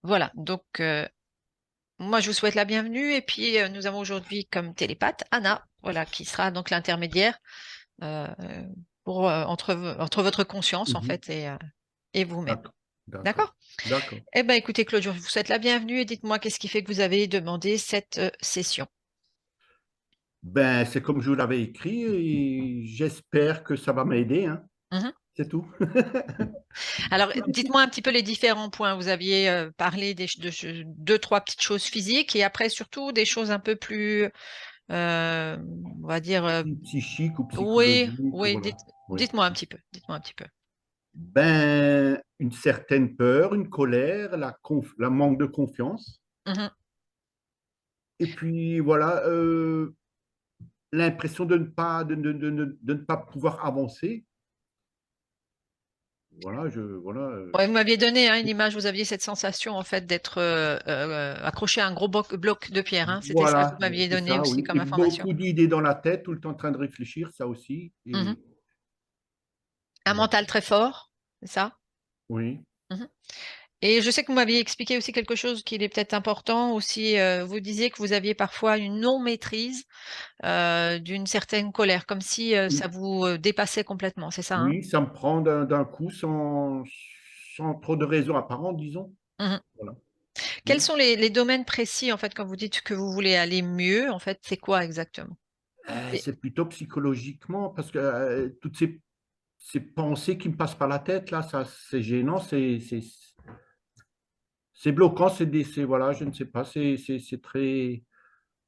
Voilà, donc moi je vous souhaite la bienvenue et puis nous avons aujourd'hui comme télépathe Anna, voilà, qui sera donc l'intermédiaire euh, pour entre votre conscience en Mhm. fait et vous-même. D'accord, d'accord, D'accord? d'accord. Eh bien écoutez Claude, je vous souhaite la bienvenue et dites-moi qu'est-ce qui fait que vous avez demandé cette session. Ben, c'est comme je vous l'avais écrit et j'espère que ça va m'aider, hein. Mhm. C'est tout. Alors dites-moi un petit peu les différents points. Vous aviez parlé de deux, trois petites choses physiques et après surtout des choses un peu plus, euh, on va dire, Psychique ou oui, psychologique, oui, voilà. Oui. dites-moi un petit peu, dites-moi un petit peu. Ben, une certaine peur, une colère, la manque de confiance. Mhm. Et puis, voilà, l'impression de ne pas pouvoir avancer. Voilà, voilà. Ouais, vous m'aviez donné hein, une image, vous aviez cette sensation en fait d'être accroché à un gros bloc de pierre. Hein. C'était ça que vous Voilà, m'aviez c'est donné ça, aussi oui. comme Et information. beaucoup d'idées dans la tête, tout le temps en train de réfléchir, ça aussi. Mhm. Et Un voilà. mental très fort, c'est ça? Oui. Mhm. Et je sais que vous m'aviez expliqué aussi quelque chose qui est peut-être important aussi. Vous disiez que vous aviez parfois une non-maîtrise d'une certaine colère, comme si ça Oui, vous dépassait complètement, c'est ça, hein? oui, ça me prend d'un coup sans trop de raison apparente, disons. Mhm. Voilà. Quels Oui. sont les domaines précis, en fait, quand vous dites que vous voulez aller mieux, en fait, c'est quoi exactement? Et- C'est plutôt psychologiquement, parce que toutes ces pensées qui me passent par la tête, là, ça, c'est gênant, c'est bloquant, voilà, je ne sais pas, c'est très.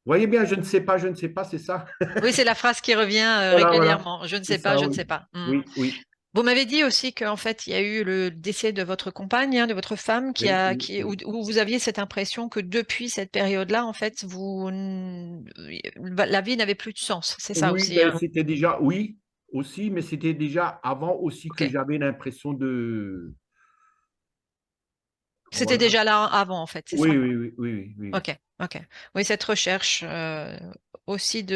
Vous voyez bien, je ne sais pas, c'est ça. Oui, c'est la phrase qui revient Voilà, voilà, régulièrement. Je ne c'est sais pas, ça, je ne oui. sais pas. Hmm. Oui, oui, Vous m'avez dit aussi qu'en fait, il y a eu le décès de votre compagne, hein, de votre femme, oui, oui, oui. où vous aviez cette impression que depuis cette période-là, en fait, la vie n'avait plus de sens. C'est ça Oui, aussi, ben, hein. c'était déjà, oui, aussi, mais c'était déjà avant aussi Ok. que j'avais l'impression de. C'était Voilà. déjà là avant, en fait, c'est ça? Oui, oui, oui, oui, oui, oui, oui. Ok, ok. Oui, cette recherche aussi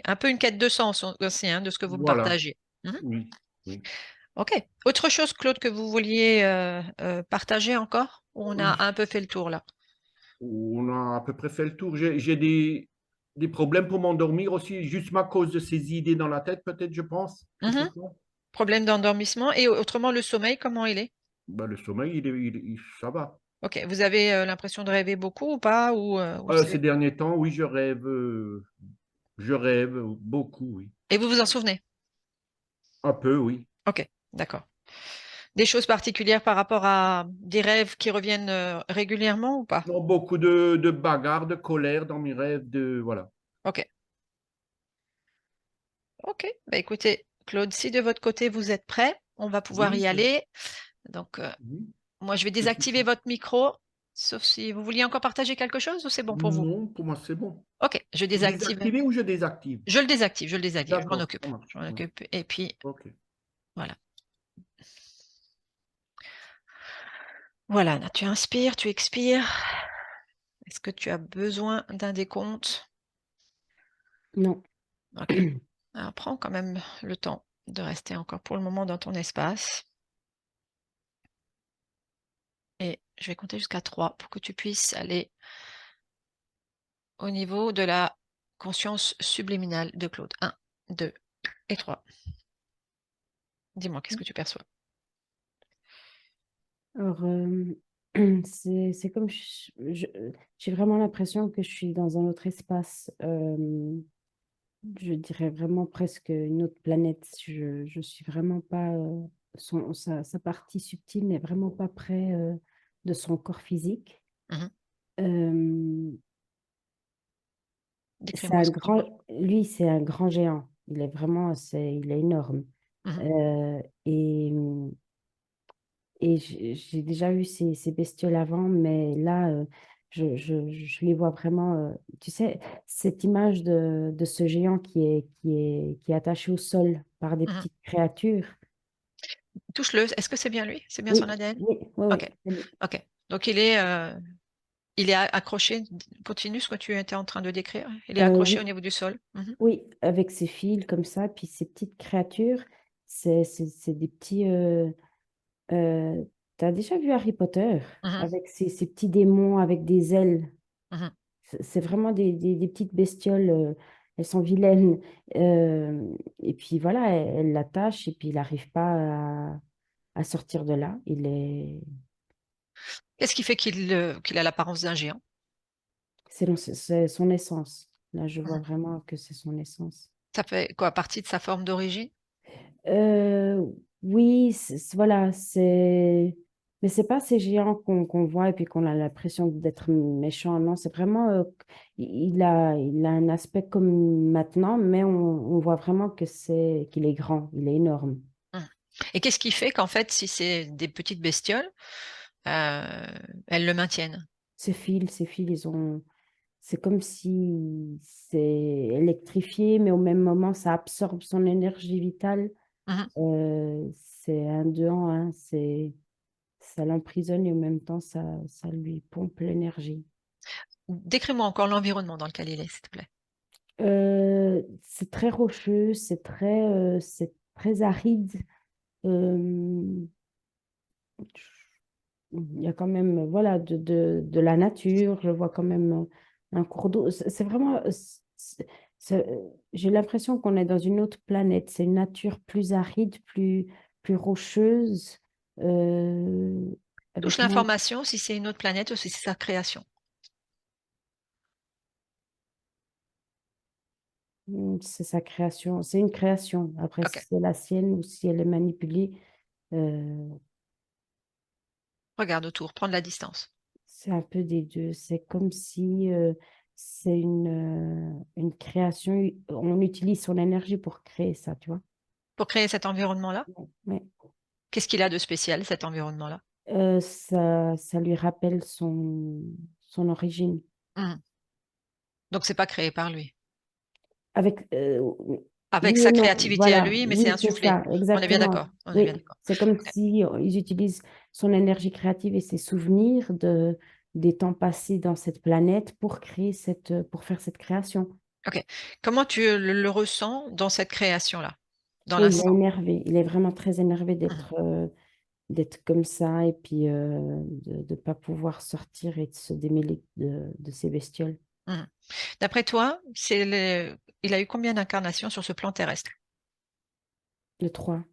un peu une quête de sens aussi, hein, de ce que vous me Voilà, partagez. Mhm. oui, oui. Ok. Autre chose, Claude, que vous vouliez partager encore? Ou on a un peu fait le tour là? On a à peu près fait le tour. J'ai des problèmes pour m'endormir aussi, juste à cause de ces idées dans la tête, peut-être, je pense que c'est Mhm. ça. Problème d'endormissement. Et autrement, le sommeil, comment il est? Ben, le sommeil, ça va. Ok. Vous avez l'impression de rêver beaucoup ou pas? Ou c'est... Ces derniers temps, oui, je rêve beaucoup, oui. Et vous vous en souvenez? Un peu, oui. Ok, d'accord. Des choses particulières par rapport à des rêves qui reviennent régulièrement ou pas? Non, beaucoup de bagarres, de colère dans mes rêves, voilà. Ok. Ok. Bah, écoutez, Claude, si de votre côté vous êtes prêt, on va pouvoir Oui, y aller. Donc, oui, moi, je vais je suis désactiver prêt. votre micro, sauf si vous vouliez encore partager quelque chose ou c'est bon pour vous? Non, pour moi, c'est bon. Ok, je Vous désactive. désactivez ou je désactive? Je le désactive, je le désactive. Je m'en D'accord, occupe. ça Je marche. m'en Oui. occupe. Et puis, Ok. voilà. Voilà, là, tu inspires, tu expires. Est-ce que tu as besoin d'un décompte? Non. Ok. Alors, prends quand même le temps de rester encore pour le moment dans ton espace. Et je vais compter jusqu'à 3 pour que tu puisses aller au niveau de la conscience subliminale de Claude. Un, 2 et 3. Dis-moi, qu'est-ce que tu perçois? Alors, c'est comme j'ai vraiment l'impression que je suis dans un autre espace. Je dirais vraiment presque une autre planète. Je suis vraiment pas. Sa partie subtile n'est vraiment pas près de son corps physique. Mhm. Euh, c'est Décris-moi un ce que tu vois. lui, c'est un grand géant. Il est énorme. Mhm. Et j'ai déjà eu ces bestioles avant, mais là, je les vois vraiment. Tu sais, cette image de ce géant qui est attaché au sol par des Mhm. petites créatures. Touche-le. Est-ce que c'est bien lui? C'est bien son Oui, ADN? oui, oui, Ok. oui. Oui. Ok. Donc il est accroché. Continue ce que tu étais en train de décrire. Il est accroché au Oui, niveau du sol. Mhm. oui, avec ces fils comme ça, puis ces petites créatures, c'est des petits. T'as déjà vu Harry Potter Mhm, avec ces petits démons avec des ailes? mhm. C'est vraiment des petites bestioles, elles sont vilaines. Et puis voilà, elle l'attache et puis il n'arrive pas à sortir de là. Qu'est-ce qui fait qu'il a l'apparence d'un géant? C'est son essence. Là, je vois Mhm. vraiment que c'est son essence. Ça fait quoi, partie de sa forme d'origine? Euh, oui, voilà, mais c'est pas ces géants qu'on voit et puis qu'on a l'impression d'être méchants. Non, c'est vraiment, il a un aspect comme maintenant, mais on voit vraiment qu'il est grand, il est énorme. Mhm. Et qu'est-ce qui fait qu'en fait, si c'est des petites bestioles, euh, elles le maintiennent? Ces fils, c'est comme si c'est électrifié, mais au même moment, ça absorbe son énergie vitale. Mhm. C'est un deux en un, ça l'emprisonne et en même temps, ça lui pompe l'énergie. Décris-moi encore l'environnement dans lequel il est, s'il te plaît. C'est très rocheux, c'est très aride. Euh, il y a quand même, voilà, de la nature. Je vois quand même un cours d'eau. C'est vraiment, j'ai l'impression qu'on est dans une autre planète. C'est une nature plus aride, plus rocheuse, euh, Touche avec moins. l'information si c'est une autre planète ou si c'est sa création. C'est sa création, c'est une création. Après, Ok, si c'est la sienne ou si elle est manipulée, euh, regarde autour, prends de la distance. c'est un peu des deux. C'est comme si c'est une création. On utilise son énergie pour créer ça, tu vois. Pour créer cet environnement-là, Ouais. qu'est-ce qu'il a de spécial, cet environnement-là? Ça lui rappelle son origine. Mhm. Donc, c'est pas créé par lui. Avec, Avec oui et sa non, créativité à voilà, lui, mais c'est oui, c'est insufflé. ça, On est bien exactement. d'accord. On est bien Oui, d'accord. c'est comme Ok. si ils utilisent son énergie créative et ses souvenirs des temps passés dans cette planète pour pour faire cette création. Ok. Comment tu le ressens dans cette création-là, dans Oui, il est l'instant? énervé, il est vraiment très énervé Mhm. d'être comme ça et puis de ne pas pouvoir sortir et de se démêler de ces bestioles. Mhm. D'après toi, il a eu combien d'incarnations sur ce plan terrestre? Le 3.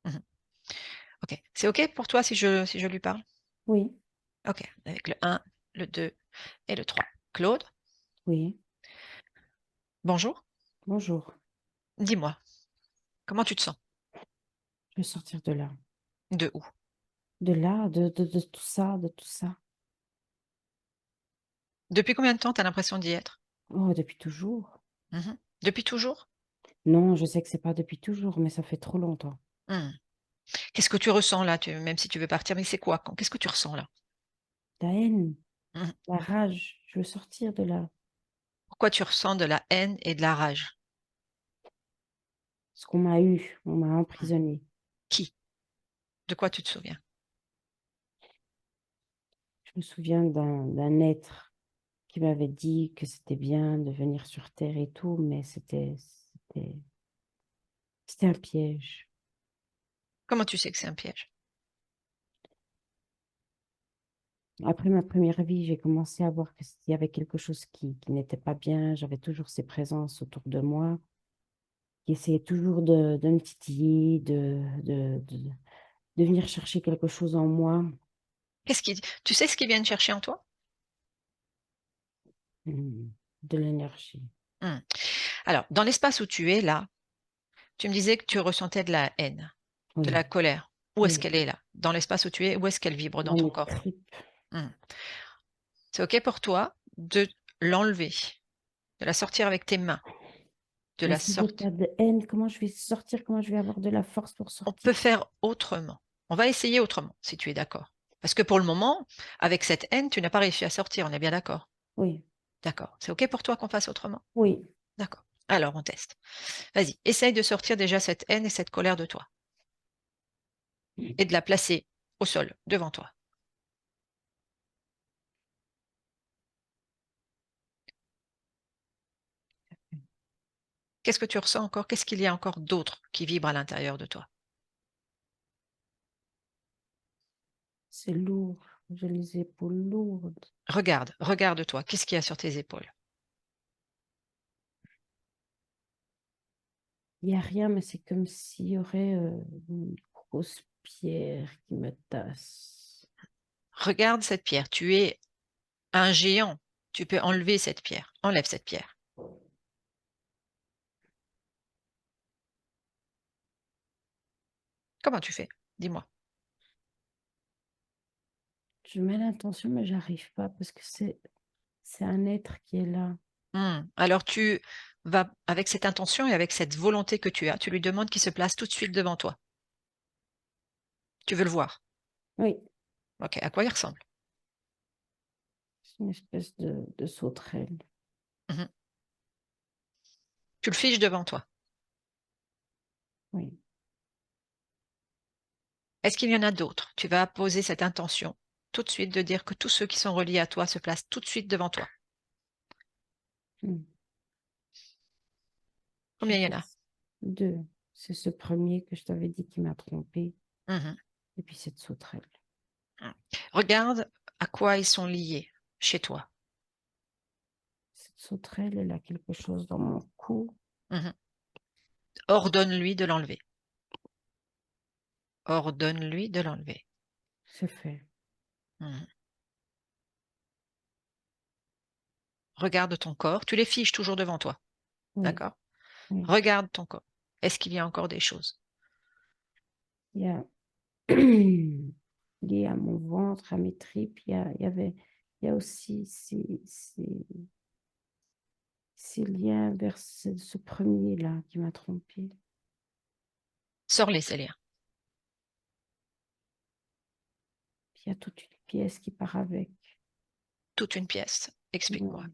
Mhm. Ok. C'est ok pour toi si je lui parle? Oui, Ok. Avec le un, le 2 et le 3. Claude, oui, bonjour. bonjour. Dis-moi, comment tu te sens? Je veux sortir de là. De où? De là, de tout ça, de tout ça. Depuis combien de temps tu as l'impression d'y être? Oh, depuis toujours. Mhm. Depuis toujours? Non, je sais que c'est pas depuis toujours, mais ça fait trop longtemps. Hmm. Qu'est-ce que tu ressens là, même si tu veux partir, mais c'est quoi? Qu'est-ce que tu ressens là? La haine, Mhm. la rage, je veux sortir de là. Pourquoi tu ressens de la haine et de la rage? Ce qu'on m'a eu, on m'a Hmm. emprisonné. Qui? De quoi tu te souviens? Je me souviens d'un être qui m'avait dit que c'était bien de venir sur Terre et tout, mais c'était un piège. Comment tu sais que c'est un piège? Après ma première vie, j'ai commencé à voir qu'il y avait quelque chose qui n'était pas bien. J'avais toujours ces présences autour de moi qui essayaient toujours de me titiller, de venir chercher quelque chose en moi. Tu sais ce qu'ils viennent chercher en toi? De l'énergie. Hmm. Alors, dans l'espace où tu es là, tu me disais que tu ressentais de la haine, de la Oui, colère. Où est-ce oui, qu'elle est là? Dans l'espace où tu es, où est-ce qu'elle vibre dans dans ton mes corps? tripes. Hmm. C'est OK pour toi de l'enlever, de la sortir avec tes mains, de Mais la si j'ai sortir. pas de haine, comment je vais sortir? Comment je vais avoir de la force pour On sortir? peut faire autrement. On va essayer autrement, si tu es d'accord. Parce que pour le moment, avec cette haine, tu n'as pas réussi à sortir, on est bien d'accord. Oui, D'accord. C'est OK pour toi qu'on fasse autrement? oui. D'accord. Alors, on teste. Vas-y, essaye de sortir déjà cette haine et cette colère de toi et de la placer au sol, devant toi. Qu'est-ce que tu ressens encore? Qu'est-ce qu'il y a encore d'autre qui vibre à l'intérieur de toi? c'est lourd. J'ai les épaules lourdes. Regarde, regarde-toi. Qu'est-ce qu'il y a sur tes épaules? Il n'y a rien, mais c'est comme s'il y aurait une grosse pierre qui me tasse. Regarde cette pierre. Tu es un géant. Tu peux enlever cette pierre. Enlève cette pierre. Comment tu fais? Dis-moi. Je mets l'intention, mais j'arrive pas parce que c'est un être qui est là. Alors tu vas, avec cette intention et avec cette volonté que tu as, tu lui demandes qu'il se place tout de suite devant toi. Tu veux le voir. Oui, Ok, à quoi il ressemble? c'est une espèce de sauterelle. Mhm. Tu le fiches devant toi. Oui. Est-ce qu'il y en a d'autres? Tu vas poser cette intention tout de suite de dire que tous ceux qui sont reliés à toi se placent tout de suite devant toi. Hmm. Combien il y J'ai en a? deux. C'est ce premier que je t'avais dit qui m'a trompé. Mhm. Et puis cette sauterelle. Regarde à quoi ils sont liés chez toi. Cette sauterelle, elle a quelque chose dans mon cou. Mhm. Ordonne-lui de l'enlever. Ordonne-lui de l'enlever. C'est fait. Mhm. Regarde ton corps. Tu les fiches toujours devant toi. Oui, D'accord? oui. Regarde ton corps. Est-ce qu'il y a encore des choses? Il y a lié à mon ventre, à mes tripes, il y a aussi ces liens vers ce premier-là qui m'a trompée. Sors-les, ces liens. Puis il y a toute une pièce qui part avec. Toute une pièce. Explique-moi. Ouais.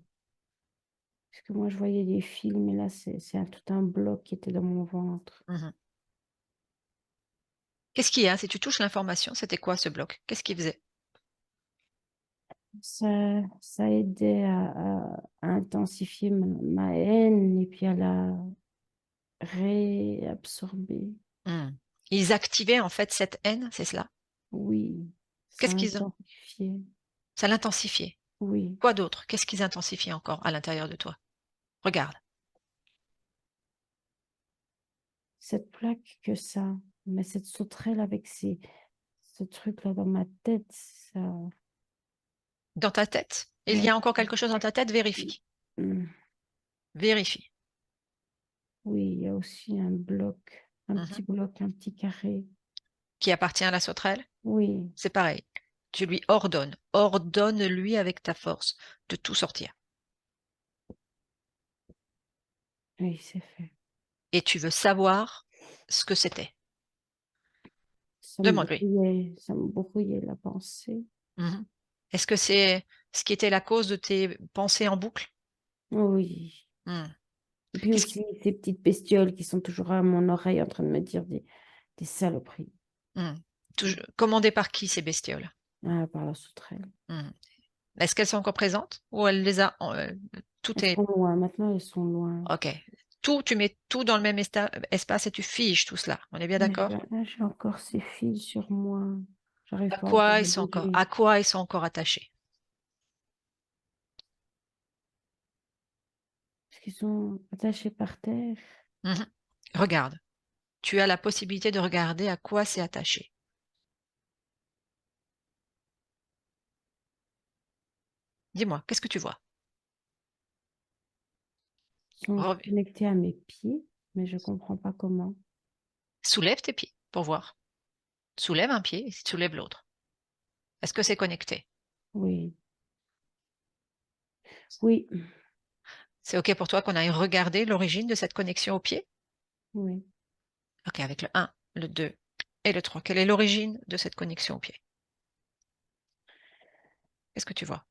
Parce que moi, je voyais des films, et là, tout un bloc qui était dans mon ventre. Mhm. Qu'est-ce qu'il y a? Si tu touches l'information, c'était quoi ce bloc? Qu'est-ce qu'il faisait? Ça aidait à intensifier ma haine et puis à la réabsorber. Ils activaient en fait cette haine, c'est cela? Oui, ça Qu'est-ce qu'ils ont? intensifiait. Ça l'intensifiait. Oui, Quoi d'autre? Qu'est-ce qu'ils intensifiaient encore à l'intérieur de toi? Regarde. cette plaque que ça, mais cette sauterelle avec ce truc-là dans ma tête, ça. Dans ta tête. Il y Ouais. a encore quelque chose dans ta tête? Vérifie. Mm. Vérifie. Oui, il y a aussi un bloc, Mhm. un petit carré. Qui appartient à la sauterelle? Oui, C'est pareil. Tu lui ordonnes. Ordonne-lui avec ta force de tout sortir. oui, c'est fait. Et tu veux savoir ce que c'était. Demande-lui. Ça me brouillait la pensée. Mhm. Est-ce que c'est ce qui était la cause de tes pensées en boucle? Oui. Hmm. Et puis Qu'est-ce qui- aussi ces petites bestioles qui sont toujours à mon oreille en train de me dire des saloperies. hmm. Commandées par qui ces bestioles? Ah, par la sauterelle. Hmm. Est-ce qu'elles sont encore présentes ou elle les a tout Elles est sont loin, maintenant elles sont loin. ok. Tout, tu mets tout dans le même espace et tu figes tout cela. On est bien Mais d'accord? là, j'ai encore ces fils sur moi. J'arrive À pas encore quoi à ils sont encore, bouger. à quoi ils sont encore attachés? Parce qu'ils sont attachés par terre. Mhm. Regarde. Tu as la possibilité de regarder à quoi c'est attaché. Dis-moi, qu'est-ce que tu vois? Ils sont Rev- connectés à mes pieds, mais je comprends pas comment. Soulève tes pieds pour voir. Soulève un pied et soulève l'autre. Est-ce que c'est connecté? Oui, oui, C'est OK pour toi qu'on aille regarder l'origine de cette connexion au pied? oui. OK, avec le 1, le 2 et le 3. Quelle est l'origine de cette connexion au pied? Qu'est-ce que tu vois?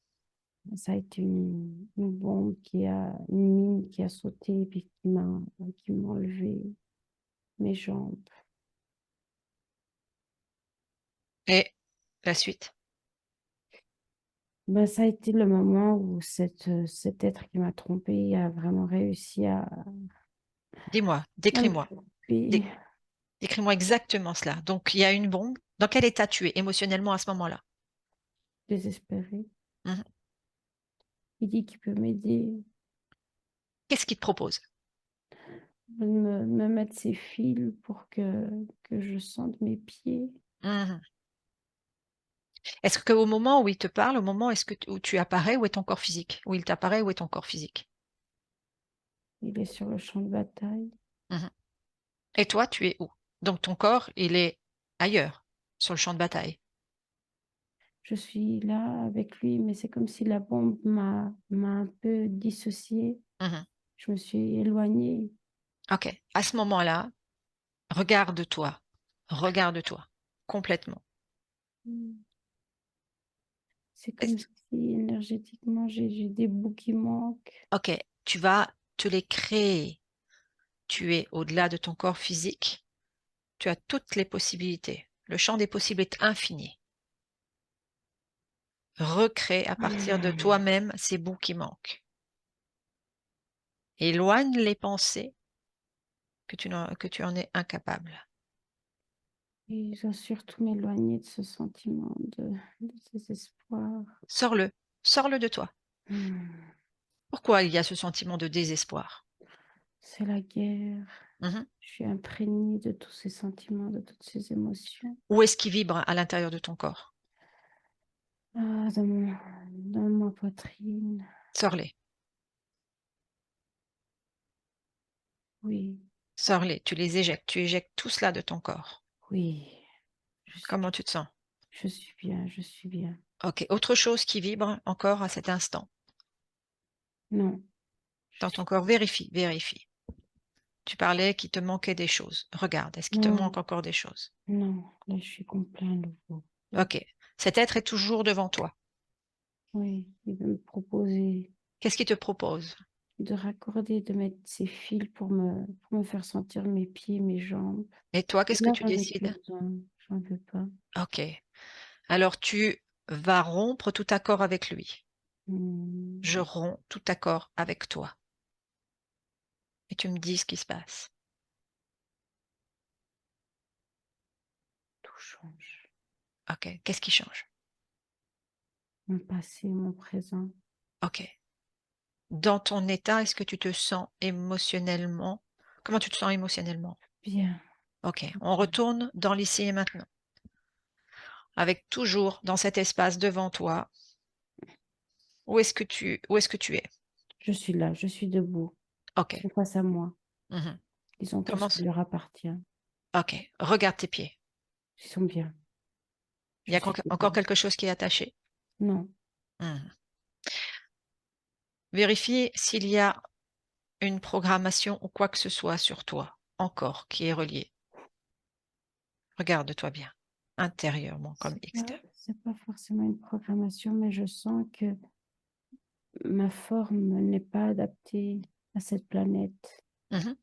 Ça a été une bombe une mine qui a sauté et puis qui m'a enlevé mes jambes. Et la suite? Ben, ça a été le moment où cet être qui m'a trompée a vraiment réussi Dis-moi, à me décris-moi. tromper. Dé- Décris-moi exactement cela. Donc, il y a une bombe. Dans quel état tu es émotionnellement à ce moment-là? Désespérée. Mhm. Il dit qu'il peut m'aider, Qu'est-ce qu'il te propose? me mettre ses fils pour que je sente mes pieds. Mhm. Est-ce qu'au moment où il te parle, au moment où tu apparais, où est ton corps physique? Où il t'apparaît, où est ton corps physique? Il est sur le champ de bataille. Mhm. Et toi, tu es où? Donc, ton corps, il est ailleurs, sur le champ de bataille. Je suis là avec lui, mais c'est comme si la bombe m'a un peu dissociée. Mhm. Je me suis éloignée. Ok. À ce moment-là, regarde-toi. Regarde-toi. Complètement. Mm. C'est comme Est-ce- si énergétiquement, j'ai des bouts qui manquent. Ok. Tu vas te les créer. Tu es au-delà de ton corps physique. Tu as toutes les possibilités. Le champ des possibles est infini. Recrée à partir de Mm. toi-même ces bouts qui manquent. Éloigne les pensées que tu en es incapable. Et je dois surtout m'éloigner de ce sentiment de désespoir. Sors-le. Sors-le de toi. Mm. Pourquoi il y a ce sentiment de désespoir? C'est la guerre. Mhm. Je suis imprégnée de tous ces sentiments, de toutes ces émotions. Où est-ce qui vibre à l'intérieur de ton corps? Ah, dans ma poitrine. Sors-les. Oui, Sors-les. Tu les éjectes. Tu éjectes tout cela de ton corps. oui. Je Comment suis, tu te sens? je suis bien, je suis bien. Ok. Autre chose qui vibre encore à cet instant Non, je dans ton suis, corps. Vérifie. Vérifie. Tu parlais qu'il te manquait des choses. Regarde. Est-ce qu'il te non, manque encore des choses? non. Là, je suis complet à nouveau. Ok. Cet être est toujours devant toi. Oui, il veut me proposer Qu'est-ce qu'il te propose? de raccorder, de mettre ses fils pour me faire sentir mes pieds, mes jambes. Et toi, Et qu'est-ce que là, tu j'en ai plus décides? besoin. J'en veux pas. Ok. Alors tu vas rompre tout accord avec lui. Je Hmm, romps tout accord avec toi. Et tu me dis ce qui se passe. tout change. Ok. Qu'est-ce qui change? Mon passé, mon présent. Ok. Dans ton état, est-ce que tu te sens émotionnellement? Comment tu te sens émotionnellement? Bien. Ok. On retourne dans l'ici et maintenant. Avec toujours dans cet espace devant toi. Où est-ce que tu es? Je suis là, je suis debout. Ok. Ils sont face à moi. Mhm. Ils ont tout ce Comment qui leur appartient. Ok. Regarde tes pieds. Ils sont bien. Il y Je a suis encore bien. quelque chose qui est attaché. Non, Mhm. Vérifie s'il y a une programmation ou quoi que ce soit sur toi, encore, qui est relié. Regarde-toi bien, intérieurement comme extérieurement. c'est pas forcément une programmation, mais je sens que ma forme n'est pas adaptée à cette planète. Mhm.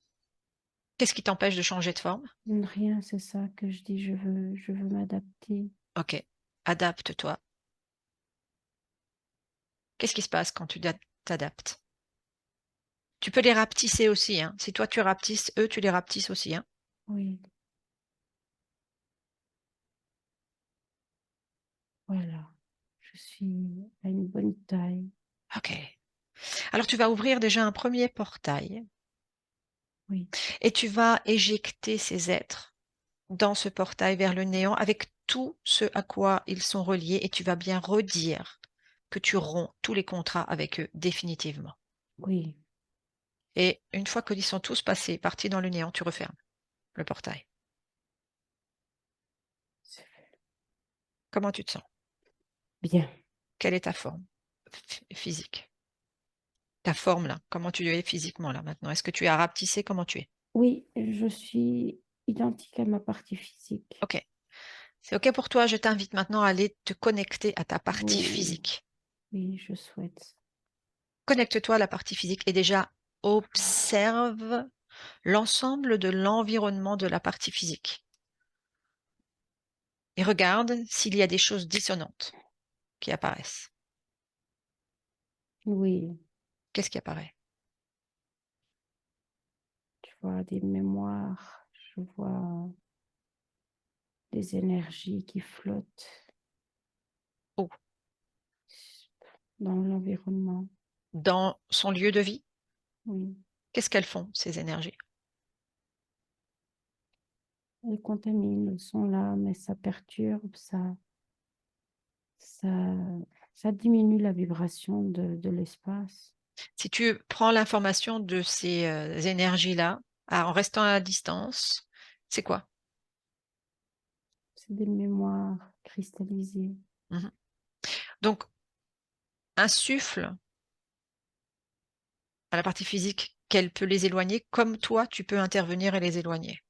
Qu'est-ce qui t'empêche de changer de forme? Rien, c'est ça que je dis. Je veux m'adapter. Ok, adapte-toi. Qu'est-ce qui se passe quand tu t'adaptes? Tu peux les rapetisser aussi, hein. Si toi tu rapetisses, eux tu les rapetisses aussi, hein. Oui, voilà. Je suis à une bonne taille. Ok. Alors tu vas ouvrir déjà un premier portail Oui, et tu vas éjecter ces êtres dans ce portail vers le néant avec tout ce à quoi ils sont reliés et tu vas bien redire que tu romps tous les contrats avec eux définitivement. oui. Et une fois qu'ils sont tous passés, partis dans le néant, tu refermes le portail. C'est fait. Comment tu te sens? Bien. Quelle est ta forme physique? Ta forme là, comment tu es physiquement là maintenant? Est-ce que tu es rapetissé? Comment tu es? Oui, je suis identique à ma partie physique. Ok. C'est ok pour toi, je t'invite maintenant à aller te connecter à ta partie Oui, physique. oui, je souhaite. Connecte-toi à la partie physique et déjà observe l'ensemble de l'environnement de la partie physique. Et regarde s'il y a des choses dissonantes qui apparaissent. Oui, Qu'est-ce qui apparaît? je vois des mémoires, je vois des énergies qui flottent Où? dans l'environnement. Dans son lieu de vie? Oui, Qu'est-ce qu'elles font, ces énergies? elles contaminent, elles sont là, mais ça perturbe, ça, ça diminue la vibration de l'espace. Si tu prends l'information de ces énergies-là, en restant à distance, c'est quoi? C'est des mémoires cristallisées. Mhm. Donc, insuffle à la partie physique qu'elle peut les éloigner, comme toi, tu peux intervenir et les éloigner.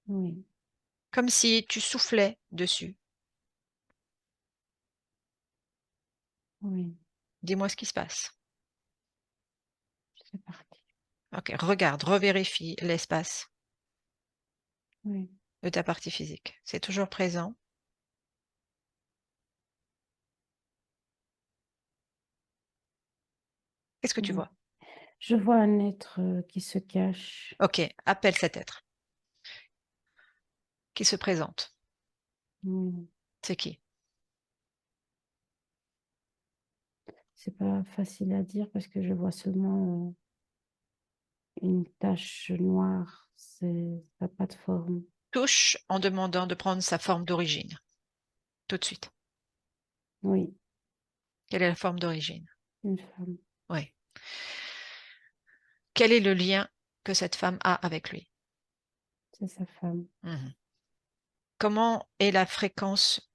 Oui, Comme si tu soufflais dessus. oui, Dis-moi ce qui se passe. c'est parti. Ok, regarde, revérifie l'espace Oui, de ta partie physique. C'est toujours présent. Qu'est-ce que tu oui. vois? Je vois un être qui se cache. Ok, appelle cet être qui se présente. Oui. C'est qui? C'est pas facile à dire parce que je vois seulement une tache noire. Ça n'a pas de forme. Touche en demandant de prendre sa forme d'origine. Tout de suite. Oui, Quelle est la forme d'origine? une femme. Oui. Quel est le lien que cette femme a avec lui? C'est sa femme. Mhm. Comment est la fréquence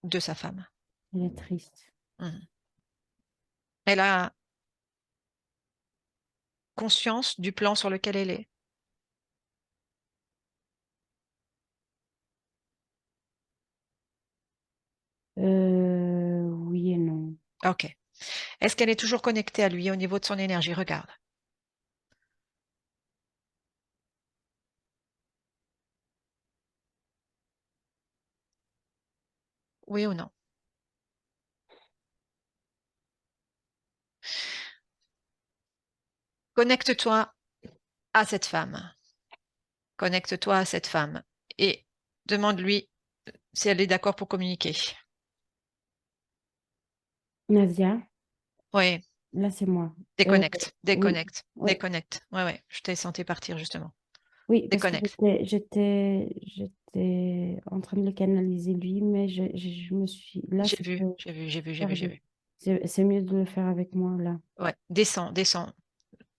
de sa femme? Elle est triste. Mhm. Elle a conscience du plan sur lequel elle est? Oui et non. Ok. Est-ce qu'elle est toujours connectée à lui au niveau de son énergie? Regarde. Oui ou non? Connecte-toi à cette femme. Connecte-toi à cette femme et demande-lui si elle est d'accord pour communiquer. Nadia, Oui, là c'est moi. déconnecte, Oui, déconnecte, oui, déconnecte. Ouais, ouais, je t'ai senti partir justement. oui, parce que Déconnecte. j'étais en train de le canaliser lui, mais je me suis, là J'ai c'était vu, j'ai vu, j'ai vu, j'ai vu, j'ai perdu. vu. C'est mieux de le faire avec moi là. Ouais, descends, descends.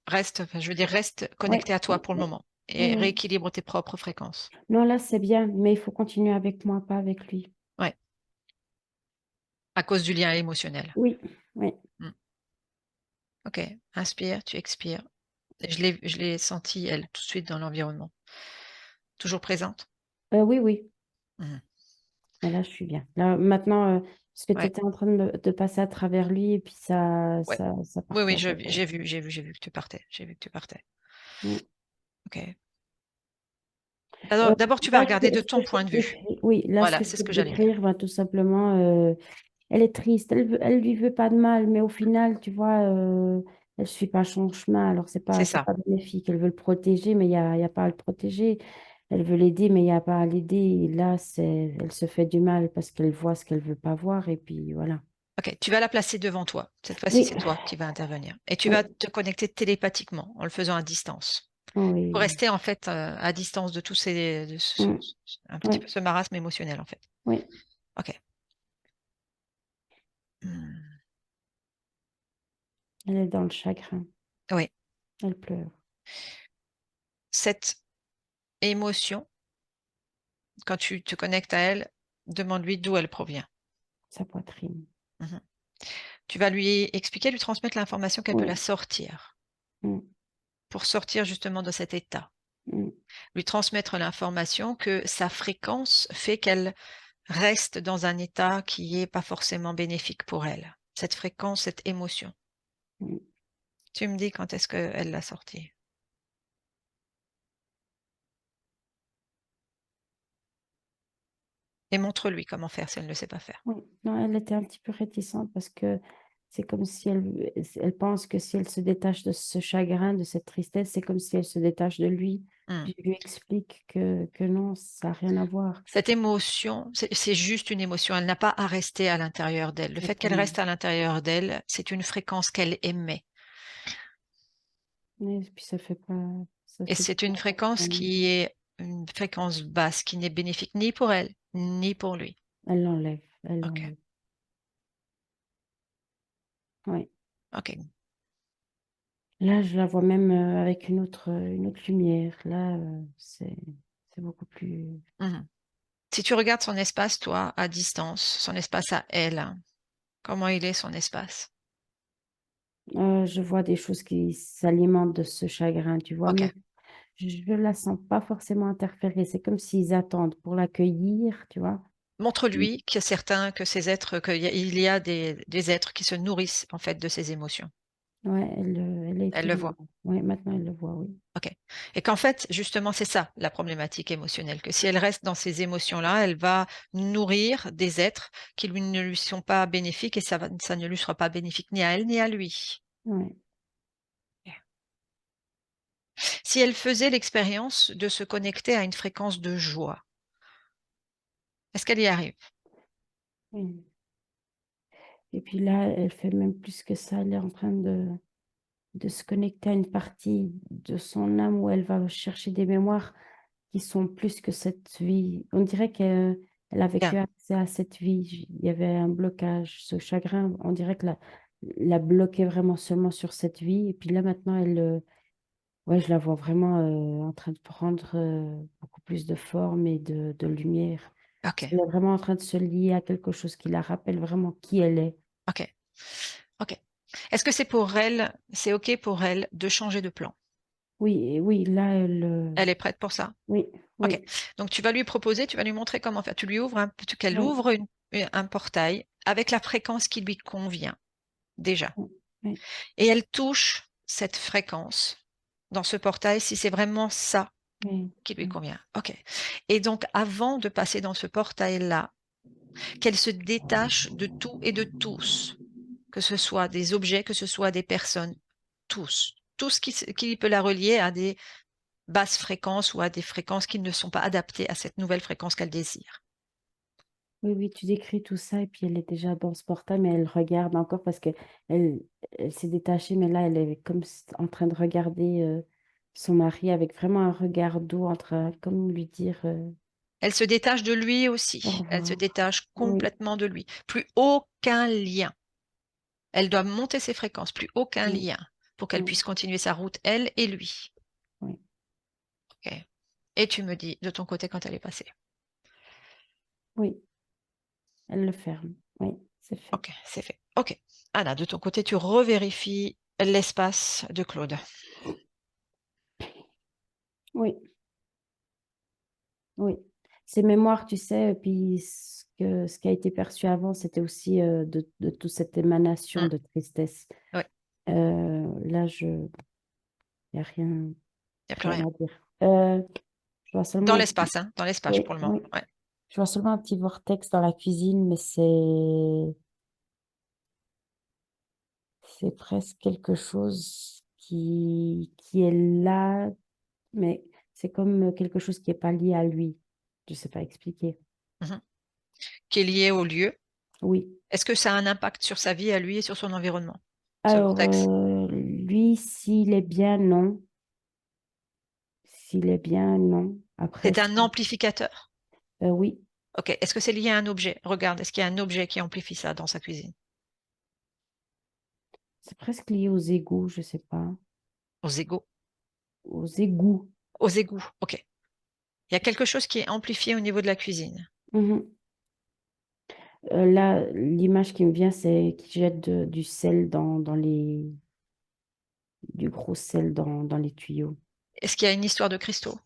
Reste, enfin, je veux dire, reste Oui, connecté à toi oui, pour le oui, moment oui, et oui. rééquilibre tes propres fréquences. Non, là c'est bien, mais il faut continuer avec moi, pas avec lui. Ouais, à cause du lien émotionnel. Oui, oui. Mm. Ok, inspire, tu expires. Je l'ai senti, elle, tout de suite dans l'environnement. Toujours présente? Oui, oui. Mhm. Mais là, je suis bien. Là, maintenant, parce que tu Ouais, étais en train de passer à travers lui et puis ouais. ça Oui, partait oui, à côté. j'ai vu que tu partais. J'ai vu que tu partais. Mm. Ok. D'abord, tu vas Là, regarder de ce que ton je peux point de te vue. décrire, oui, là, ce Voilà, que je c'est peux ce te que j'allais dire. décrire, ben, tout simplement, elle est triste, elle lui veut pas de mal, mais au final, tu vois, elle suit pas son chemin, alors C'est c'est ça. pas bénéfique. Elle veut le protéger, mais il y a pas à le protéger. Elle veut l'aider, mais il n'y a pas à l'aider. Et là, elle se fait du mal parce qu'elle voit ce qu'elle veut pas voir, et puis voilà. Ok, tu vas la placer devant toi. Cette fois-ci, Oui, c'est toi qui vas intervenir. Et tu vas oui, te connecter télépathiquement en le faisant à distance. Pour oui, rester en fait à distance de tous ces, mm, un petit oui, peu ce marasme émotionnel en fait. oui. Ok. Hmm. Elle est dans le chagrin. Oui. Elle pleure. Cette émotion, quand tu te connectes à elle, demande-lui d'où elle provient. Sa poitrine. Mhm. Tu vas lui expliquer, lui transmettre l'information qu'elle peut la Oui, sortir mm, pour sortir justement de cet état. mm, Lui transmettre l'information que sa fréquence fait qu'elle reste dans un état qui n'est pas forcément bénéfique pour elle. Cette fréquence, cette émotion. mm. Tu me dis quand est-ce qu'elle l'a sortie. Et montre-lui comment faire si elle ne le sait pas faire. Oui. Non, elle était un petit peu réticente parce que c'est comme si elle pense que si elle se détache de ce chagrin, de cette tristesse, c'est comme si elle se détache de lui. Hmm. Je lui explique que non, ça n'a rien à voir. Cette émotion, c'est juste une émotion. Elle n'a pas à rester à l'intérieur d'elle. Le fait qu'elle Exactement. reste à l'intérieur d'elle, c'est une fréquence qu'elle émet. Et puis ça fait Et du c'est bien une à fréquence personne. qui est une fréquence basse, qui n'est bénéfique ni pour elle, ni pour lui. Elle l'enlève, elle Ok, l'enlève. Oui. ok. Là, je la vois même avec une autre lumière. Là, c'est beaucoup plus. Mhm. Si tu regardes son espace, toi, à distance, son espace à elle, comment il est son espace? Je vois des choses qui s'alimentent de ce chagrin, tu vois, Ok. mais je la sens pas forcément interférer. C'est comme s'ils attendent pour l'accueillir, tu vois. Montre-lui qu'il y a certains, que ces êtres, qu'il y a des êtres qui se nourrissent en fait de ces émotions. Ouais, elle a Elle été le là. voit. Ouais, maintenant elle le voit, oui. Ok. Et qu'en fait, justement, c'est ça la problématique émotionnelle, que si elle reste dans ces émotions-là, elle va nourrir des êtres qui ne lui sont pas bénéfiques et ça ne lui sera pas bénéfique ni à elle ni à lui. Ouais, Si elle faisait l'expérience de se connecter à une fréquence de joie, est-ce qu'elle y arrive? oui. Et puis là, elle fait même plus que ça. Elle est en train de se connecter à une partie de son âme où elle va chercher des mémoires qui sont plus que cette vie. On dirait qu'elle avait que Bien. accès à cette vie. Il y avait un blocage. Ce chagrin, on dirait que la bloquait vraiment seulement sur cette vie. Et puis là, maintenant, ouais, je la vois vraiment en train de prendre beaucoup plus de forme et de lumière. Ok. Elle est vraiment en train de se lier à quelque chose qui la rappelle vraiment qui elle est. Ok. Ok. Est-ce que c'est OK pour elle de changer de plan? Oui, et oui, là, Elle est prête pour ça? oui, Ok. oui, Donc tu vas lui proposer, tu vas lui montrer comment faire. Tu lui ouvres qu'elle oui, ouvre un portail avec la fréquence qui lui convient déjà. oui, oui, Et elle touche cette fréquence dans ce portail si c'est vraiment ça oui, qui lui oui, convient. Ok. Et donc avant de passer dans ce portail-là, qu'elle se détache de tout et de tous, que ce soit des objets, que ce soit des personnes, tous. Tout ce qui peut la relier à des basses fréquences ou à des fréquences qui ne sont pas adaptées à cette nouvelle fréquence qu'elle désire. oui, oui, tu décris tout ça et puis elle est déjà dans ce portail, mais elle regarde encore parce que elle, elle s'est détachée, mais là, elle est comme en train de regarder son mari avec vraiment un regard doux, comme lui dire Elle se détache de lui au aussi. Elle se revoir. détache Oui, complètement de lui. Plus aucun lien. Elle doit monter ses fréquences. Plus aucun oui, lien pour qu'elle oui, puisse continuer sa route, elle et lui. oui, Ok. Et tu me dis de ton côté quand elle est passée. oui, elle le ferme. Oui, c'est fait. Ok, c'est fait. Ok. Anna, de ton côté, tu revérifies l'espace de Claude. Oui, oui. Ces mémoires, tu sais, puis ce qui a été perçu avant, c'était aussi de toute cette émanation Hmm. de tristesse. Ouais, Là, il n'y a rien, il n'y a plus rien rien. à dire. Je vois seulement Dans un petit, l'espace, hein, dans l'espace oui, pour le moment. oui. Ouais. Je vois seulement un petit vortex dans la cuisine, mais c'est presque quelque chose qui est là, mais c'est comme quelque chose qui n'est pas lié à lui. Je ne sais pas expliquer. Mhm. Qui est lié au lieu. Oui. Est-ce que ça a un impact sur sa vie à lui et sur son environnement, ce Alors, vortex? lui, s'il est bien, non. S'il est bien, non. Après, C'est un amplificateur. oui, Ok. Est-ce que c'est lié à un objet? Regarde, est-ce qu'il y a un objet qui amplifie ça dans sa cuisine? c'est presque lié aux égouts, je ne sais pas. Aux égouts. Aux égouts. Aux égouts. Ok. Il y a quelque chose qui est amplifié au niveau de la cuisine. Mhm. Là, l'image qui me vient, c'est qu'il jette du sel du gros sel dans les tuyaux. Est-ce qu'il y a une histoire de cristaux?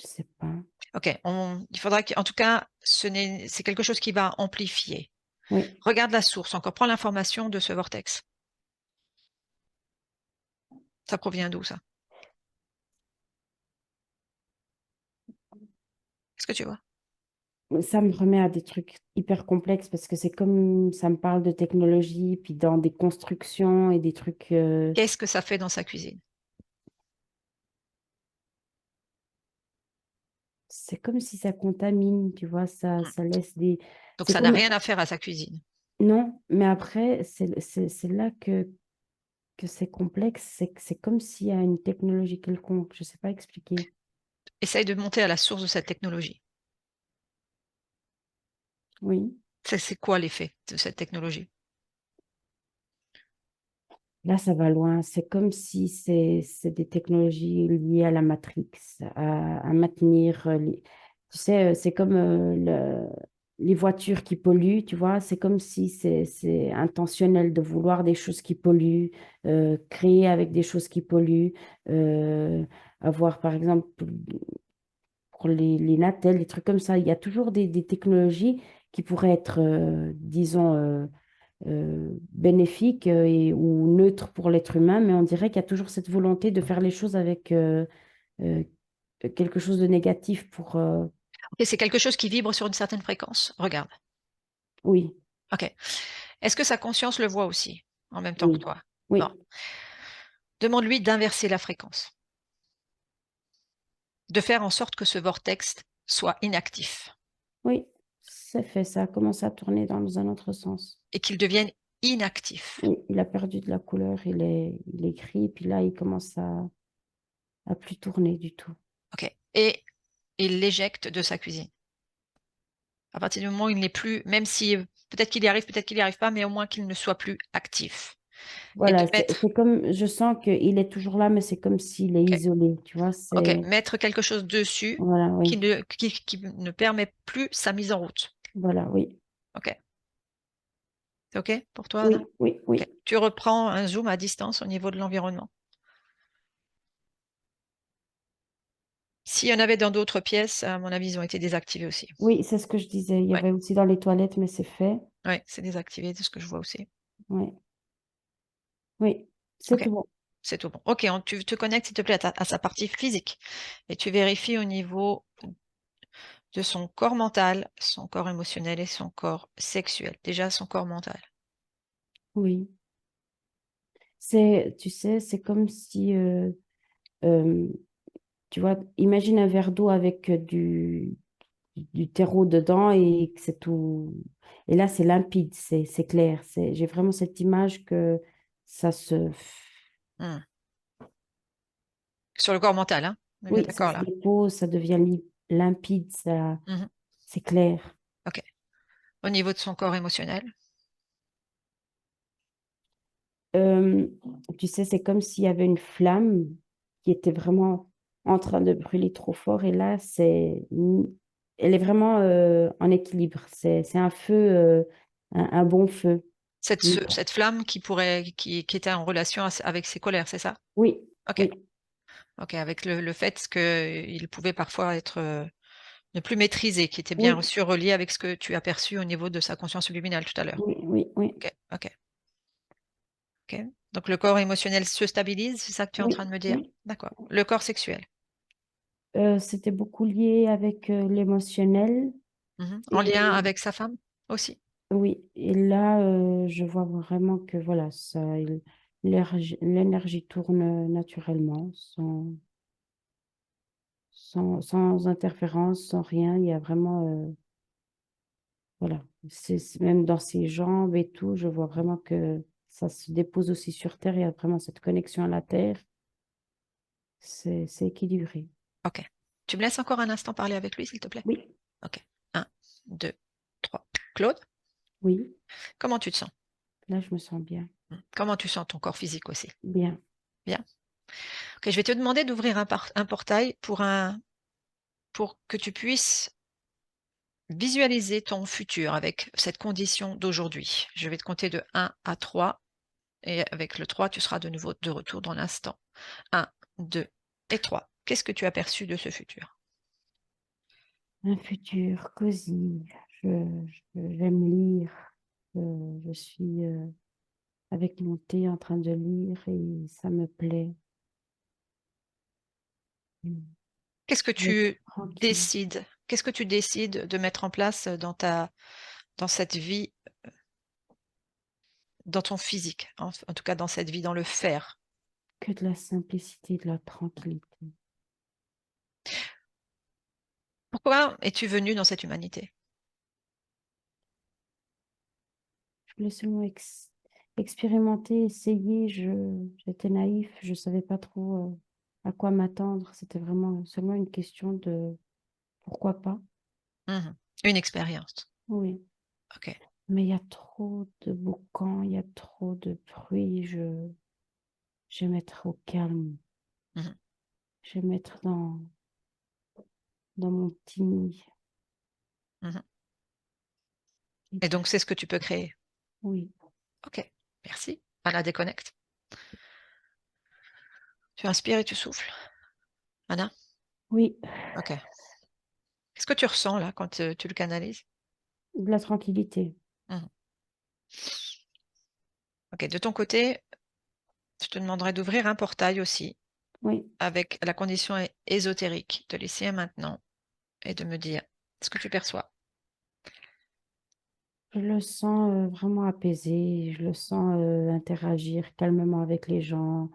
Je sais pas. Ok. Il faudra en tout cas, c'est quelque chose qui va amplifier. Oui, Regarde la source. Encore, prends l'information de ce vortex. Ça provient d'où, ça? Est-ce que tu vois? ça me remet à des trucs hyper complexes parce que c'est comme ça me parle de technologie, puis dans des constructions et des trucs. Qu'est-ce que ça fait dans sa cuisine? c'est comme si ça contamine, tu vois, ça laisse des... Donc, C'est ça n'a comme... rien à faire à sa cuisine. Non, mais après, c'est là que c'est complexe, c'est que c'est comme s'il y a une technologie quelconque, je ne sais pas expliquer. Essaye de monter à la source de cette technologie. Oui, C'est quoi l'effet de cette technologie? là, ça va loin. C'est comme si c'est des technologies liées à la Matrix, à maintenir... tu sais, c'est comme les voitures qui polluent, tu vois, c'est comme si c'est intentionnel de vouloir des choses qui polluent, créer avec des choses qui polluent, euh, avoir, par exemple, pour les Natel, des trucs comme ça. Il y a toujours des technologies qui pourraient être, disons, bénéfiques ou neutres pour l'être humain, mais on dirait qu'il y a toujours cette volonté de faire les choses avec euh, quelque chose de négatif pour... Ok, c'est quelque chose qui vibre sur une certaine fréquence. Regarde. oui, Ok. Est-ce que sa conscience le voit aussi, en même temps que oui, toi? Bon. oui, Demande-lui d'inverser la fréquence, de faire en sorte que ce vortex soit inactif oui, c'est fait, ça a commencé à tourner dans un autre sens. et qu'il devienne inactif. Oui, il a perdu de la couleur, il est gris, puis là, il commence à plus tourner du tout. Ok. Et il l'éjecte de sa cuisine. À partir du moment où il n'est plus, même si peut-être qu'il y arrive, peut-être qu'il n'y arrive pas, mais au moins qu'il ne soit plus actif. Et de Voilà, mettre, c'est comme, je sens qu'il est toujours là, mais c'est comme s'il est ok, isolé, tu vois, ok, c'est, mettre quelque chose dessus voilà, oui, qui ne permet plus sa mise en route. voilà, oui, Ok. C'est ok pour toi, Anna? oui, oui, Ok. oui, Tu reprends un zoom à distance au niveau de l'environnement. S'il y en avait dans d'autres pièces, à mon avis, ils ont été désactivés aussi. oui, c'est ce que je disais. Il y Ouais, avait aussi dans les toilettes, mais c'est fait. ouais, c'est désactivé, c'est ce que je vois aussi. Oui, oui, c'est Ok, tout bon. c'est tout bon. Ok, tu te connectes, s'il te plaît, à sa partie physique et tu vérifies au niveau de son corps mental, son corps émotionnel et son corps sexuel. Déjà, son corps mental. Oui, c'est, tu sais, c'est comme si, euh, tu vois, imagine un verre d'eau avec du terreau dedans et que c'est tout. Et là, c'est limpide, c'est clair. J'ai vraiment cette image que ça se, Hmm. Sur le corps mental, hein? On est bien oui, ça d'accord se là. dépose, ça devient limpide, ça, Mhm. c'est clair. Ok. Au niveau de son corps émotionnel. Euh, tu sais, c'est comme s'il y avait une flamme qui était vraiment en train de brûler trop fort. Et là, elle est vraiment en équilibre. C'est un feu, un bon feu. Cette flamme qui était en relation avec ses colères, c'est ça? Oui, Ok. oui, Ok, avec le fait qu'il pouvait parfois être ne plus maîtrisé, qui était bien oui, reçu, relié avec ce que tu as perçu au niveau de sa conscience subliminale tout à l'heure. oui, oui, oui, Ok, ok, ok. Donc le corps émotionnel se stabilise, c'est ça que tu es en oui, train de me dire? oui. D'accord. Le corps sexuel. C'était beaucoup lié avec l'émotionnel. Mhm. En lien Et avec sa femme aussi. oui, et là, je vois vraiment que voilà, l'énergie tourne naturellement, sans interférence, sans rien. Il y a vraiment, voilà, même dans ses jambes et tout, je vois vraiment que ça se dépose aussi sur Terre. Il y a vraiment cette connexion à la Terre. C'est équilibré. Ok. Tu me laisses encore un instant parler avec lui, s'il te plaît? Oui, Ok. Un, deux, trois. Claude, oui, comment tu te sens? là, je me sens bien. Comment tu sens ton corps physique aussi? Bien. Bien. Ok, je vais te demander d'ouvrir un portail pour que tu puisses visualiser ton futur avec cette condition d'aujourd'hui. Je vais te compter de 1 à 3 et avec le 3, tu seras de nouveau de retour dans l'instant. 1, 2 et 3. Qu'est-ce que tu as perçu de ce futur? Un futur cosy. J'aime lire. Je suis avec mon thé en train de lire et ça me plaît. Qu'est-ce que Je vais être tu tranquille. décides? Qu'est-ce que tu décides de mettre en place dans cette vie, dans ton physique, en tout cas dans cette vie, dans le faire? Que de la simplicité, de la tranquillité. Pourquoi es-tu venu dans cette humanité? Je voulais seulement expérimenter, essayer. J'étais naïf, je savais pas trop à quoi m'attendre. C'était vraiment seulement une question de pourquoi pas. Mhm. Une expérience. Oui. Ok. Mais il y a trop de boucans, il y a trop de bruit. J'aime être au calme. Mhm. J'aime être dans mon petit nid. Mhm. Et Et puis, donc, c'est ce que tu peux créer. oui, Ok. Merci. Anna, déconnecte. Tu inspires et tu souffles. Anna? oui, Ok. Qu'est-ce que tu ressens là quand tu le canalises? de la tranquillité. Mhm. Ok. De ton côté, je te demanderai d'ouvrir un portail aussi Oui, avec la condition ésotérique de l'ici et maintenant et de me dire ce que tu perçois. je le sens vraiment apaisé. Je le sens interagir calmement avec les gens.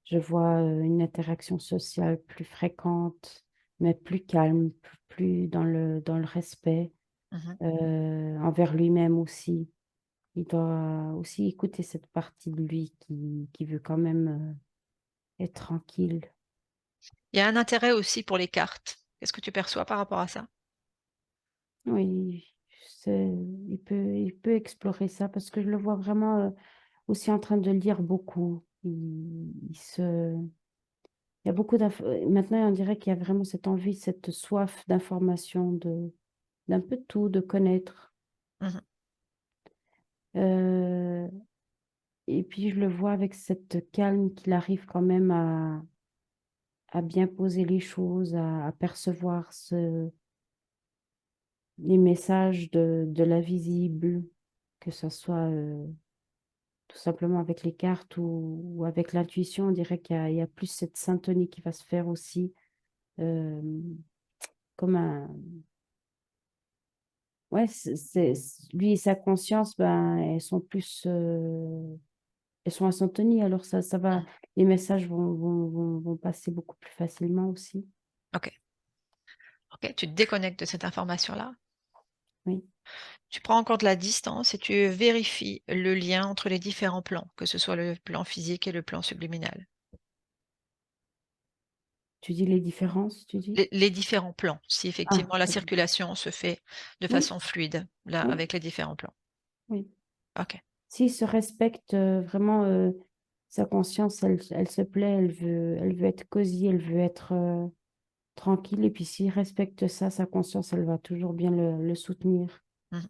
Je vois une interaction sociale plus fréquente, mais plus calme, plus dans le respect Mhm. envers lui-même aussi. Il doit aussi écouter cette partie de lui qui veut quand même être tranquille. Il y a un intérêt aussi pour les cartes. Qu'est-ce que tu perçois par rapport à ça? Oui, il peut explorer ça parce que je le vois vraiment aussi en train de lire beaucoup. Il y a beaucoup d'infos. Maintenant, on dirait qu'il y a vraiment cette envie, cette soif d'information, d'un peu de tout, de connaître. Mhm. Euh, et puis, je le vois avec cette calme qu'il arrive quand même à bien poser les choses, à percevoir les messages de l'invisible, que ce soit tout simplement avec les cartes ou avec l'intuition. On dirait il y a plus cette syntonie qui va se faire aussi, euh, comme un... Ouais, lui et sa conscience, ben, elles sont en syntonie, alors ça va, Mhm. les messages vont passer beaucoup plus facilement aussi. Ok. Ok. Tu te déconnectes de cette information-là. Oui, Tu prends encore de la distance et tu vérifies le lien entre les différents plans, que ce soit le plan physique et le plan subliminal. tu dis les différences, tu dis? Les différents plans, si Ah, effectivement la ok. circulation se fait de Oui, façon fluide, là, oui, avec les différents plans. oui. Ok. S'il se respecte vraiment, sa conscience, elle se plaît, elle veut être cosy, elle veut être tranquille. Et puis s'il respecte ça, sa conscience, elle va toujours bien le soutenir. Mhm.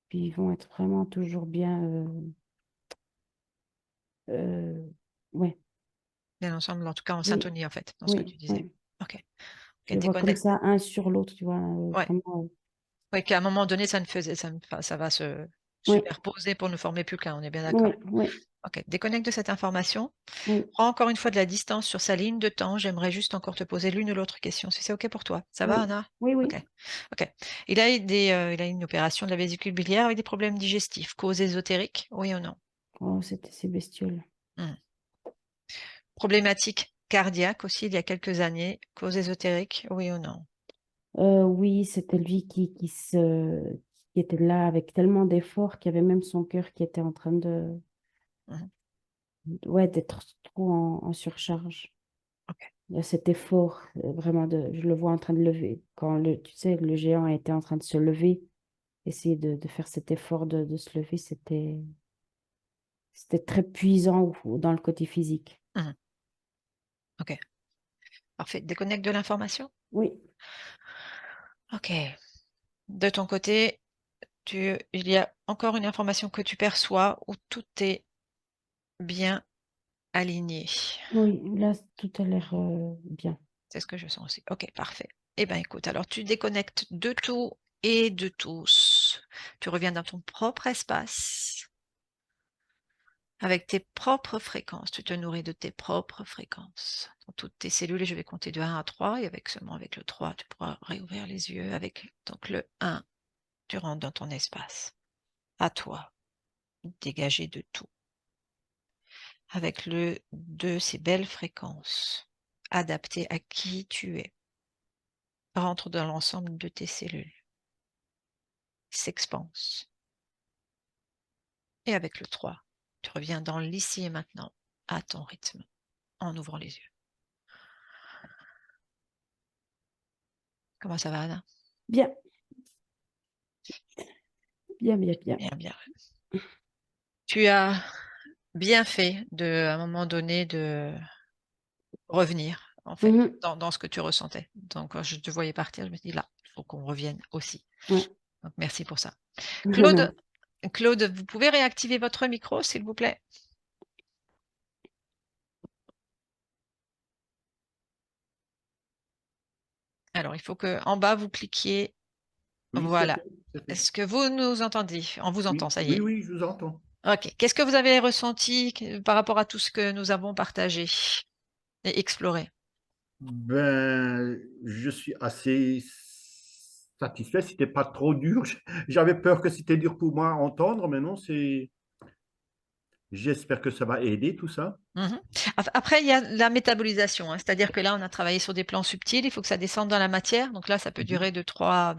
Puis ils vont être vraiment toujours bien. Euh, ouais, Bien ensemble, en tout cas en oui, syntonie, en fait, dans ce que oui, tu disais. oui. Ok. Je Ok, les vois comme déconnecte. ça, un sur l'autre, tu vois, Ouais. vraiment. Ouais, qu'à un moment donné, ça va se Oui, superposer pour ne former plus qu'un, on est bien d'accord. oui, oui, Ok, déconnecte de cette information. oui, Prends encore une fois de la distance sur sa ligne de temps. J'aimerais juste encore te poser l'une ou l'autre question, si c'est ok pour toi. Ça va, oui, Anna? oui, Ok. oui. Ok. Il a une opération de la vésicule biliaire avec des problèmes digestifs. Cause ésotérique? Oui ou non? Oh, c'est bestiole. Hmm. Problématique cardiaque aussi, il y a quelques années. Cause ésotérique? Oui ou non? Oui, c'était lui qui était là avec tellement d'efforts qu'il y avait même son cœur qui était en train Mhm. ouais, d'être trop en surcharge. Ok. Il y a cet effort, vraiment, je le vois en train de lever. Quand tu sais, le géant était en train de se lever, essayer de faire cet effort de se lever, c'était très puissant dans le côté physique. Mhm. Ok. Parfait. Déconnecte de l'information? Oui, Ok. De ton côté, il y a encore une information que tu perçois où tout est bien aligné. oui, là, tout a l'air bien. C'est ce que je sens aussi. Ok, parfait. Eh bien, écoute, alors tu déconnectes de tout et de tous. Tu reviens dans ton propre espace avec tes propres fréquences. Tu te nourris de tes propres fréquences dans toutes tes cellules et je vais compter de 1 à 3 et seulement avec le 3, tu pourras réouvrir les yeux. Donc le 1, tu rentres dans ton espace. À toi, dégagé de tout. Avec le 2, ces belles fréquences adaptées à qui tu es. rentre dans l'ensemble de tes cellules, s'expanse. Et avec le 3, tu reviens dans l'ici et maintenant, à ton rythme, en ouvrant les yeux. Comment ça va, Anna? Bien. Bien, bien, bien. Bien, bien. Tu as bien fait, à un moment donné, de revenir, en fait, Mhm. dans ce que tu ressentais. Donc, quand je te voyais partir, je me suis dit, là, il faut qu'on revienne aussi. Ouais. Donc, merci pour ça. Claude, vous pouvez réactiver votre micro, s'il vous plaît? Alors, il faut que en bas, vous cliquiez. Oui, Voilà. c'est fait. Est-ce que vous nous entendez? On vous entend, Oui, ça y oui, est. oui, je vous entends. Ok. Qu'est-ce que vous avez ressenti par rapport à tout ce que nous avons partagé et exploré? Ben, je suis assez satisfait. C'était pas trop dur. J'avais peur que c'était dur pour moi à entendre, mais non, c'est. J'espère que ça va aider tout ça. Mhm. Après, il y a la métabolisation, hein, c'est-à-dire que là, on a travaillé sur des plans subtils, il faut que ça descende dans la matière. Donc là, ça peut durer de 3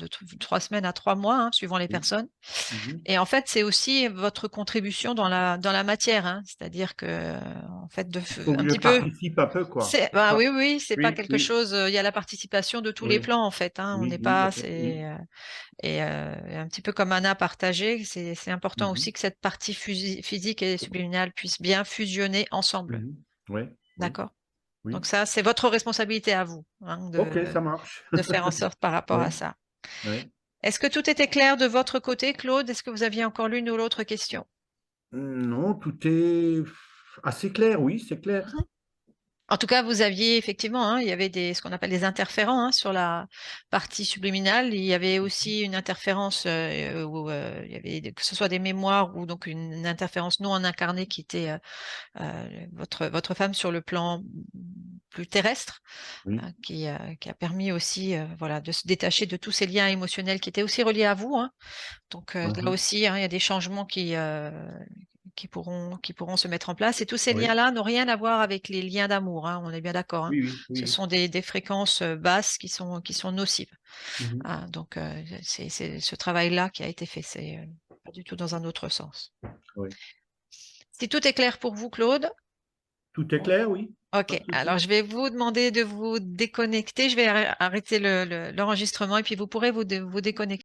semaines à 3 mois, hein, suivant les Oui. personnes. Mhm. Et en fait, c'est aussi votre contribution dans la matière, hein, c'est-à-dire que, en fait, Il faut un que je petit peu. participe un peu, quoi. C'est Bah ça. oui, oui, c'est pas Oui, quelque oui, chose. Il y a la participation de tous les oui, plans, en fait. Hein, on oui, n'est oui, pas. oui. Et un petit peu comme Anna a partagé, c'est important Mhm, aussi que cette partie physique et subliminale puisse bien fusionner ensemble. mhm. Ouais, oui, D'accord? Donc oui. ça, c'est votre responsabilité à vous, hein, Ok, ça marche. de faire en sorte par rapport à Oui, ça. oui. Est-ce que tout était clair de votre côté, Claude? Est-ce que vous aviez encore l'une ou l'autre question? Non, tout est assez clair, oui, c'est clair. Mhm. En tout cas, vous aviez effectivement, hein, il y avait ce qu'on appelle des interférents, hein, sur la partie subliminale. Il y avait aussi une interférence où il y avait que ce soit des mémoires ou donc une interférence non incarnée qui était votre femme sur le plan plus terrestre, Oui, qui a permis aussi voilà, de se détacher de tous ces liens émotionnels qui étaient aussi reliés à vous, hein. Donc là mhm. aussi, hein, il y a des changements qui pourront se mettre en place. Et tous ces Oui, liens-là n'ont rien à voir avec les liens d'amour, hein, on est bien d'accord, hein. oui, oui, Ce oui. sont des fréquences basses qui sont nocives. Mhm. Ah, donc c'est ce travail-là qui a été fait, c'est pas du tout dans un autre sens. Oui. Si tout est clair pour vous, Claude, Tout est clair, oui. Pas ok. de Alors souci. je vais vous demander de vous déconnecter. Je vais arrêter l'enregistrement et puis vous pourrez vous déconnecter.